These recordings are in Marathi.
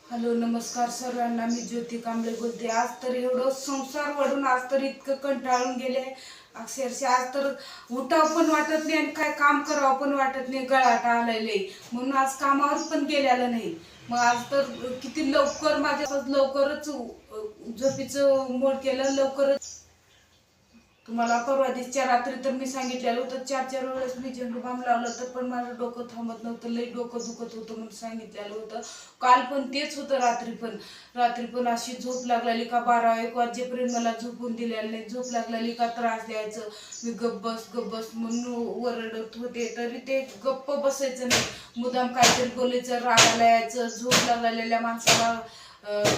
हॅलो नमस्कार सर्वांना, मी ज्योती कांबळे बोलते। आज तर एवढं संसार वडून आज तर इतकं कंटाळून गेले अक्षरशः। आज तर उठाव पण वाटत नाही आणि काय काम करावं पण वाटत नाही, गळाट आलेले म्हणून आज कामावर पण गेलेलं नाही। मग आज तर किती लवकर माझ्या लवकरच झोपेचं मोड केलं लवकरच। तुम्हाला परवा दिवशीच्या रात्री तर मी सांगितलेलं होतं, 4 वेळेस मी झेंडू बाम लावलं तर पण माझं डोकं थांबत नव्हतं, लई डोकं दुखत होतं म्हणून सांगितलेलं होतं। काल पण तेच होतं, रात्री पण अशी झोप लागलेली का 12-1 वाजेपर्यंत मला झोपून दिलेलं नाही। झोप लागलेली का त्रास द्यायचं, मी गप्प बस म्हणून ओरडत होते तरी ते गप्प बसायचं नाही, मुदाम काहीतरी बोलायचं, रागाला यायचं, झोप लागलेल्या माणसाला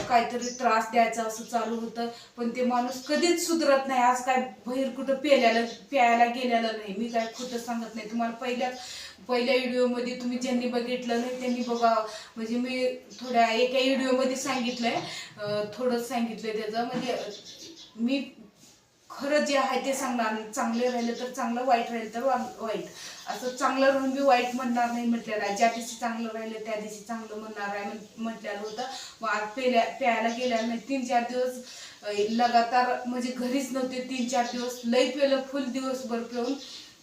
काहीतरी त्रास द्यायचा असं चालू होतं। पण ते माणूस कधीच सुधरत नाही। आज काय बाहेर कुठं प्यायला गेलेलं नाही, मी काय खोटं सांगत नाही तुम्हाला। पहिल्या व्हिडिओमध्ये तुम्ही ज्यांनी बघितलं नाही त्यांनी बघावं, म्हणजे मी एका व्हिडिओमध्ये सांगितलंय, थोडंच सांगितलंय त्याचं, म्हणजे मी खरं जे आहे ते सांगणार। चांगले राहिले तर चांगलं, वाईट राहिले तर वाईट, असं चांगलं राहून मी वाईट म्हणणार नाही म्हटलेलं आहे। ज्या दिवशी चांगलं राहिलं त्या दिवशी चांगलं म्हणणार आहे म्हटलेलं होतं। मग आज प्यायला गेल्यानं नाही, 3-4 दिवस लगातार म्हणजे घरीच नव्हते, 3-4 दिवस लई पेलं, फुल दिवसभर पिऊन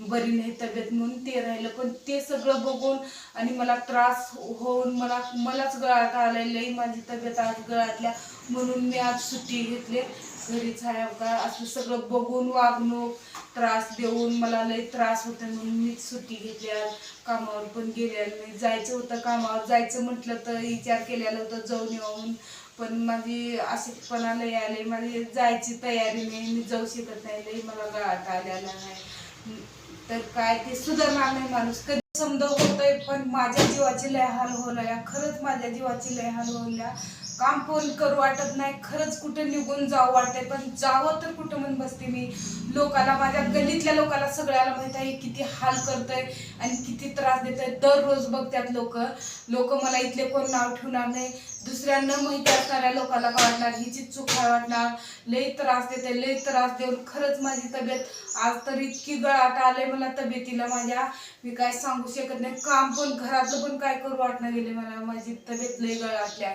बरी नाही तब्येत म्हणून ते राहिलं। पण ते सगळं बघून आणि मला त्रास होऊन मलाच गळाट आलेली, माझी तब्येत आज गळाटल्या म्हणून मी आज सुट्टी घेतली, घरीच आहे का। असं सगळं बघून वागणूक त्रास देऊन मला लई त्रास होते म्हणून मी सुट्टी घेतली आज। कामावर पण गेलेलं नाही, जायचं होतं कामावर, जायचं म्हटलं तर विचार केलेला होता जाऊन यावं, पण माझी अशक्तपणा लई आले, माझी जायची तयारी नाही, मी जाऊ शकत नाही, लई मला गळाट आलेला आहे। तर काय ते सुधारणार नाही माणूस, कधी समजा होतंय। पण माझ्या जीवाची लय हाल होल्या, खरंच माझ्या जीवाची लय हाल होल्या। काम पण करू वाटत नाही, खरंच कुठं निघून जावं वाटतंय, पण जावं तर कुठं म्हणून बसते मी। लोकाला, माझ्या गल्लीतल्या लोकाला सगळ्याला माहित आहे किती हाल करतंय आणि किती त्रास देतंय। दररोज बघतात लोक मला इथले कोण नाव ठेवणार नाही, दुसऱ्यांना माहिती असणाऱ्या लोकांना वाटणार हिची चूक आहे, वाटणार लई त्रास देते, लई त्रास देऊन खरंच माझी तब्येत आज तर इतकी गळाट आले मला तब्येतीला माझ्या, मी काय सांगू शकत नाही। काम पण घरातलं पण काय करू वाटणं गेले मला, माझी तब्येत लई गळाटल्या।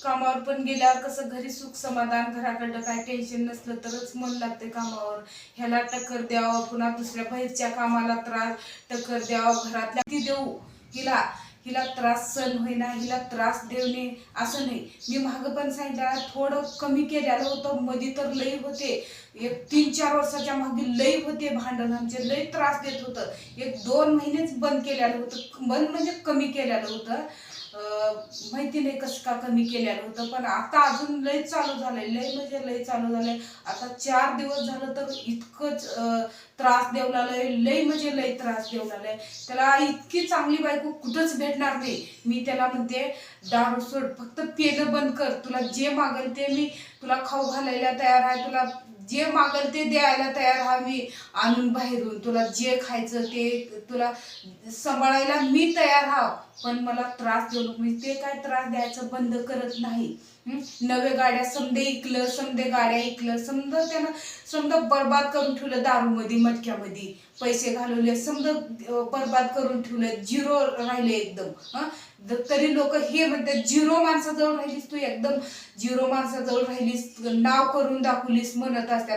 कामावर पण गेल्यावर कसं घरी सुख समाधान, घराकडं काय टेन्शन नसलं तरच मन लागते कामावर। ह्याला टक्कर द्यावं, पुन्हा दुसऱ्या बाहेरच्या कामाला टक्कर द्यावं, घरातल्या ती देऊ, हिला त्रास सहन होईना, हिला त्रास देणे असं नाही। मी मागं पण सांगितलं, थोडं कमी केलेलं होतं, मध्ये तर लई होते, एक 3-4 वर्षाच्या मागे लई होते भांडण आमचे, लई त्रास देत होतं। 1-2 महिनेच बंद केलेलं होतं, बंद म्हणजे कमी केलेलं होतं, माहिती नाही कसं का कमी केलेलं होतं। पण आता अजून लई चालू झालंय, लई म्हणजे लई चालू झालंय। आता 4 दिवस झालं तर इतकंच त्रास देऊ लागलंय, लई म्हणजे लई त्रास देऊ लागलाय। त्याला इतकी चांगली बायको कुठंच भेटणार नाही। मी त्याला म्हणते, दारू सोड, फक्त पेनं बंद कर, तुला जे मागेल ते मी तुला खाऊ घालायला तयार आहे, तुला जे मागेल ते द्यायला तयार आहे मी, आणून बाहेरून तुला जे खायचं ते तुला सांभाळायला मी तयार आहे, पण मला त्रास देऊ नको। मी ते काय त्रास द्यायचं बंद करत नाही। नवे गाड्या समदे ऐकलं, समदे गाड्या ऐकलं, समजा बर्बाद करून ठेवलं, दारूमध्ये मटक्यामध्ये पैसे घालवले, समजा बर्बाद करून ठेवलं, झिरो राहिले एकदम। तरी लोक हे म्हणतात, झिरो माणसाजवळ राहिलीस तू, एकदम झिरो माणसाजवळ राहिलीस, नाव करून दाखवलीस म्हणत असतात।